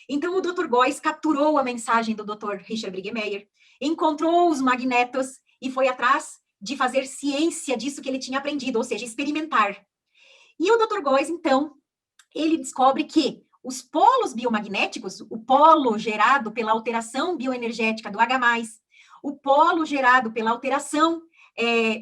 Então, o Dr. Góes capturou a mensagem do Dr. Richard Briggemeyer, encontrou os magnetos e foi atrás de fazer ciência disso que ele tinha aprendido, ou seja, experimentar. E o Dr. Góes, então, ele descobre que os polos biomagnéticos, o polo gerado pela alteração bioenergética do H+, o polo gerado pela alteração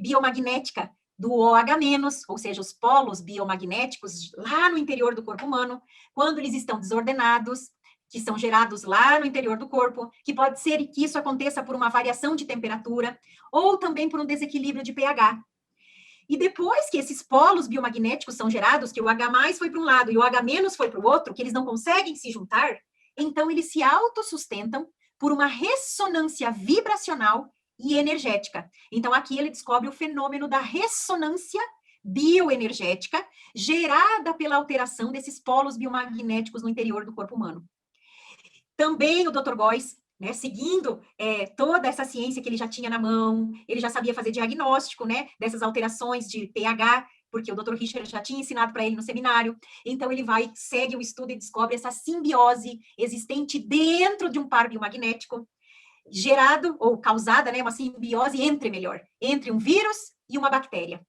biomagnética do OH-, ou seja, os polos biomagnéticos lá no interior do corpo humano, quando eles estão desordenados, que são gerados lá no interior do corpo, que pode ser que isso aconteça por uma variação de temperatura, ou também por um desequilíbrio de pH. E depois que esses polos biomagnéticos são gerados, que o H+ foi para um lado e o H- foi para o outro, que eles não conseguem se juntar, então eles se autossustentam por uma ressonância vibracional e energética. Então aqui ele descobre o fenômeno da ressonância bioenergética gerada pela alteração desses polos biomagnéticos no interior do corpo humano. Também o Dr. Góes, né, seguindo toda essa ciência que ele já tinha na mão, ele já sabia fazer diagnóstico, né, dessas alterações de pH, porque o Dr. Richard já tinha ensinado para ele no seminário. Então ele segue o estudo e descobre essa simbiose existente dentro de um par biomagnético, gerado ou causada, né, uma simbiose entre um vírus e uma bactéria.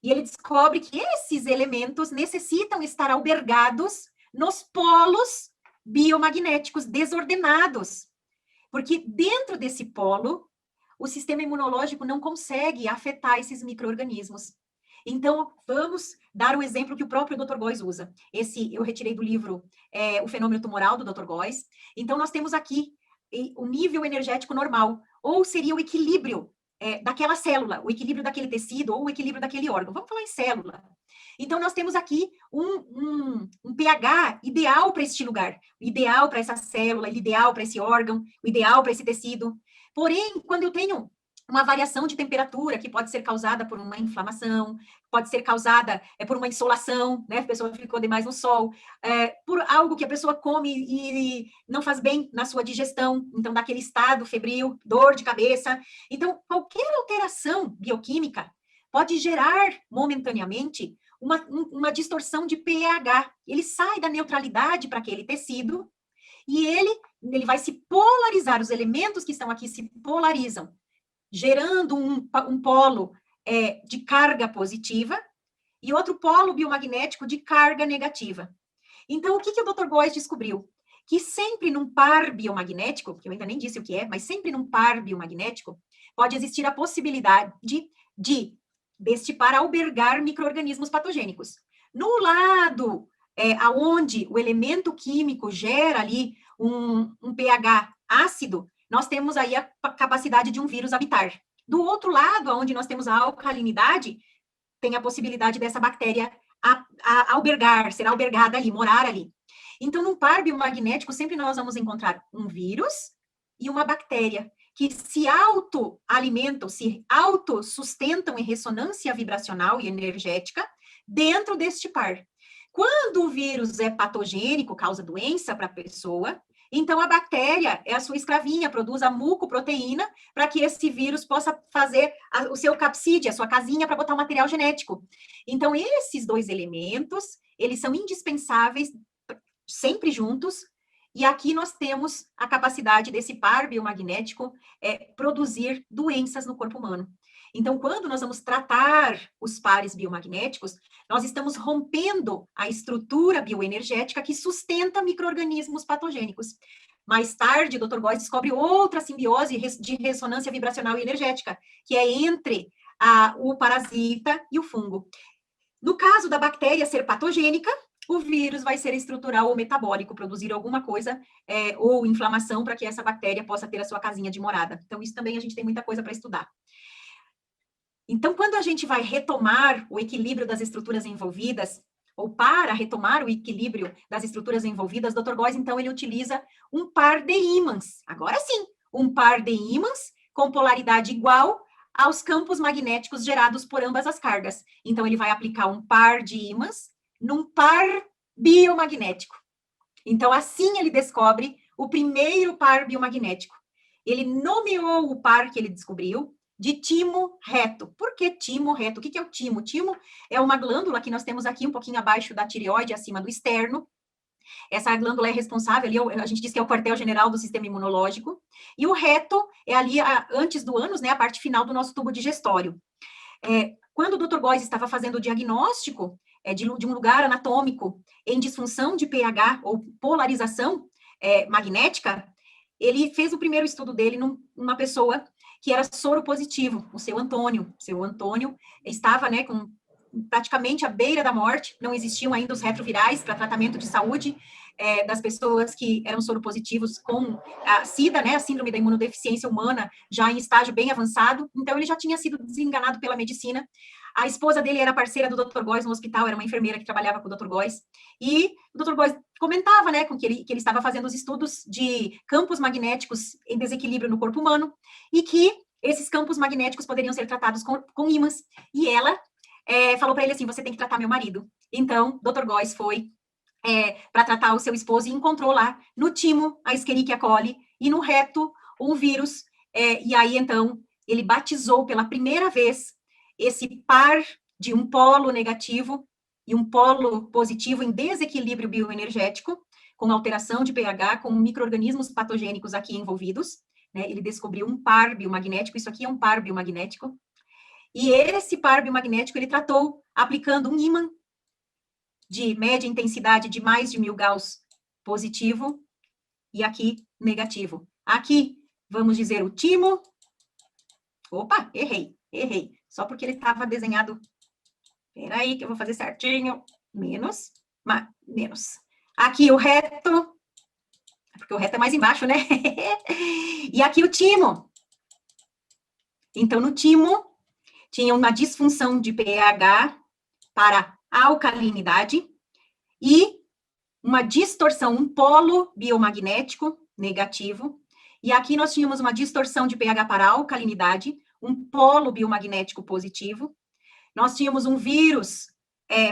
E ele descobre que esses elementos necessitam estar albergados nos polos biomagnéticos desordenados, porque dentro desse polo, o sistema imunológico não consegue afetar esses micro-organismos. Então, vamos dar o exemplo que o próprio Dr. Góes usa. Esse eu retirei do livro O Fenômeno Tumoral, do Dr. Góes. Então, nós temos aqui o nível energético normal, ou seria o equilíbrio daquela célula, o equilíbrio daquele tecido, ou o equilíbrio daquele órgão. Vamos falar em célula. Então, nós temos aqui um pH ideal para este lugar, ideal para essa célula, ideal para esse órgão, o ideal para esse tecido. Porém, quando eu tenho uma variação de temperatura que pode ser causada por uma inflamação, pode ser causada por uma insolação, né? A pessoa ficou demais no sol, por algo que a pessoa come e não faz bem na sua digestão, então dá aquele estado febril, dor de cabeça. Então, qualquer alteração bioquímica pode gerar momentaneamente uma distorção de pH. Ele sai da neutralidade para aquele tecido e ele vai se polarizar, os elementos que estão aqui se polarizam, gerando um polo de carga positiva e outro polo biomagnético de carga negativa. Então, o que o Dr. Góes descobriu? Que sempre num par biomagnético, que eu ainda nem disse o que é, mas sempre num par biomagnético, pode existir a possibilidade deste par albergar micro-organismos patogênicos. No lado aonde o elemento químico gera ali um pH ácido, nós temos aí a capacidade de um vírus habitar. Do outro lado, onde nós temos a alcalinidade, tem a possibilidade dessa bactéria albergar, ser albergada ali, morar ali. Então, num par biomagnético, sempre nós vamos encontrar um vírus e uma bactéria que se autoalimentam, se autossustentam em ressonância vibracional e energética dentro deste par. Quando o vírus é patogênico, causa doença para a pessoa, então a bactéria é a sua escravinha, produz a mucoproteína para que esse vírus possa fazer o seu capsídeo, a sua casinha para botar o material genético. Então, esses dois elementos, eles são indispensáveis, sempre juntos, e aqui nós temos a capacidade desse par biomagnético produzir doenças no corpo humano. Então, quando nós vamos tratar os pares biomagnéticos, nós estamos rompendo a estrutura bioenergética que sustenta micro-organismos patogênicos. Mais tarde, o Dr. Góes descobre outra simbiose de ressonância vibracional e energética, que é entre o parasita e o fungo. No caso da bactéria ser patogênica, o vírus vai ser estrutural ou metabólico, produzir alguma coisa ou inflamação para que essa bactéria possa ter a sua casinha de morada. Então, isso também a gente tem muita coisa para estudar. Então, quando a gente vai retomar o equilíbrio das estruturas envolvidas, ou para retomar o equilíbrio das estruturas envolvidas, Dr. Góes, então, ele utiliza um par de ímãs. Agora sim, um par de ímãs com polaridade igual aos campos magnéticos gerados por ambas as cargas. Então, ele vai aplicar um par de ímãs num par biomagnético. Então, assim ele descobre o primeiro par biomagnético. Ele nomeou o par que ele descobriu de timo reto. Por que timo reto? O que é o timo? O timo é uma glândula que nós temos aqui um pouquinho abaixo da tireoide, acima do externo, Essa glândula é responsável, ali, a gente diz que é o quartel-general do sistema imunológico, e o reto é ali, antes do ânus, né, a parte final do nosso tubo digestório. Quando o Dr. Góes estava fazendo o diagnóstico de um lugar anatômico em disfunção de pH ou polarização magnética, ele fez o primeiro estudo dele numa pessoa que era soro positivo, o seu Antônio. O seu Antônio estava, né, com praticamente à beira da morte, não existiam ainda os retrovirais para tratamento de saúde das pessoas que eram soropositivos com a SIDA, né, a síndrome da imunodeficiência humana, já em estágio bem avançado, então ele já tinha sido desenganado pela medicina. A esposa dele era parceira do Dr. Góes no hospital, era uma enfermeira que trabalhava com o Dr. Góes, e o Dr. Góes comentava, né, com que ele estava fazendo os estudos de campos magnéticos em desequilíbrio no corpo humano, e que esses campos magnéticos poderiam ser tratados com ímãs, e ela falou para ele assim, você tem que tratar meu marido. Então, Dr. Góes foi para tratar o seu esposo e encontrou lá no timo a Escherichia coli e no reto um vírus, e aí, então, ele batizou pela primeira vez esse par de um polo negativo e um polo positivo em desequilíbrio bioenergético, com alteração de pH, com micro-organismos patogênicos aqui envolvidos, né? Ele descobriu um par biomagnético, isso aqui é um par biomagnético, e esse par biomagnético ele tratou aplicando um ímã de média intensidade de mais de 1000 Gauss positivo, e aqui negativo. Aqui, vamos dizer o timo. Opa, errei. Só porque ele estava desenhado. Espera aí que eu vou fazer certinho. Menos. Aqui o reto, porque o reto é mais embaixo, né? E aqui o timo. Então, no timo, tinha uma disfunção de pH para alcalinidade e uma distorção, um polo biomagnético negativo. E aqui nós tínhamos uma distorção de pH para alcalinidade, um polo biomagnético positivo. Nós tínhamos um vírus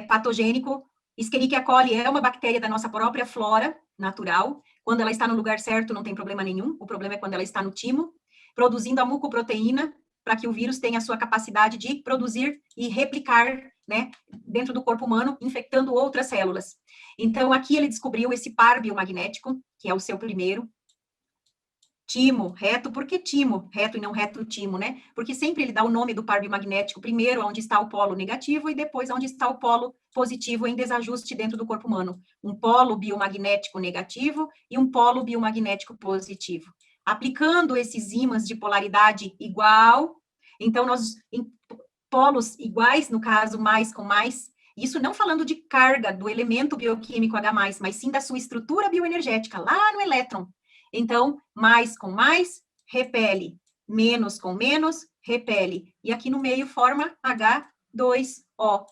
patogênico. Escherichia coli é uma bactéria da nossa própria flora natural. Quando ela está no lugar certo, não tem problema nenhum. O problema é quando ela está no timo, produzindo a mucoproteína, para que o vírus tenha a sua capacidade de produzir e replicar, né, dentro do corpo humano, infectando outras células. Então, aqui ele descobriu esse par biomagnético, que é o seu primeiro. Timo, reto, por que timo? Reto e não reto-timo, né? Porque sempre ele dá o nome do par biomagnético, primeiro onde está o polo negativo e depois onde está o polo positivo em desajuste dentro do corpo humano. Um polo biomagnético negativo e um polo biomagnético positivo. Aplicando esses ímãs de polaridade igual, então nós, em polos iguais, no caso, mais com mais, isso não falando de carga do elemento bioquímico H+, mas sim da sua estrutura bioenergética, lá no elétron. Então, mais com mais, repele. Menos com menos, repele. E aqui no meio forma H2O.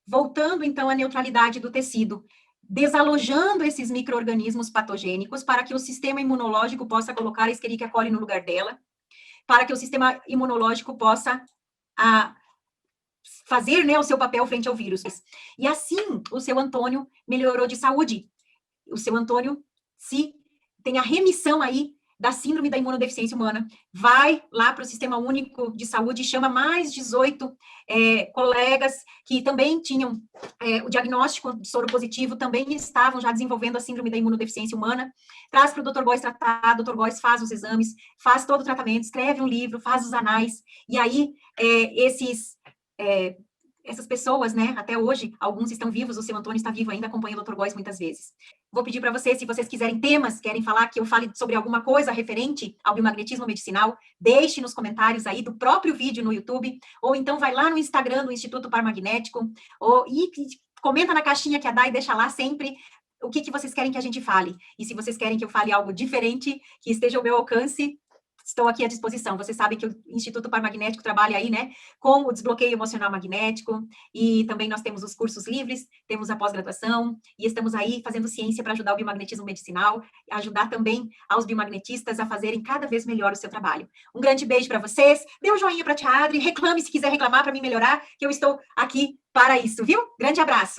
Voltando, então, à neutralidade do tecido. Desalojando esses micro-organismos patogênicos para que o sistema imunológico possa colocar a Escherichia coli no lugar dela, para que o sistema imunológico possa fazer, né, o seu papel frente ao vírus. E assim, o seu Antônio melhorou de saúde. O seu Antônio tem a remissão aí da síndrome da imunodeficiência humana, vai lá para o Sistema Único de Saúde e chama mais 18 colegas que também tinham o diagnóstico de soro positivo, também estavam já desenvolvendo a síndrome da imunodeficiência humana, traz para o Dr. Góes tratar, o Dr. Góes faz os exames, faz todo o tratamento, escreve um livro, faz os anais, e aí essas pessoas, né, até hoje, alguns estão vivos, o seu Antônio está vivo ainda, acompanha o Dr. Góes muitas vezes. Vou pedir para vocês, se vocês quiserem temas, querem falar que eu fale sobre alguma coisa referente ao biomagnetismo medicinal, deixe nos comentários aí do próprio vídeo no YouTube, ou então vai lá no Instagram do Instituto Parmagnético, e comenta na caixinha que a Dai deixa lá sempre o que vocês querem que a gente fale. E se vocês querem que eu fale algo diferente, que esteja ao meu alcance, estou aqui à disposição. Vocês sabem que o Instituto Parmagnético trabalha aí, né, com o desbloqueio emocional magnético, e também nós temos os cursos livres, temos a pós-graduação, e estamos aí fazendo ciência para ajudar o biomagnetismo medicinal, ajudar também aos biomagnetistas a fazerem cada vez melhor o seu trabalho. Um grande beijo para vocês, dê um joinha para a Tia Adri, reclame se quiser reclamar para mim melhorar, que eu estou aqui para isso, viu? Grande abraço!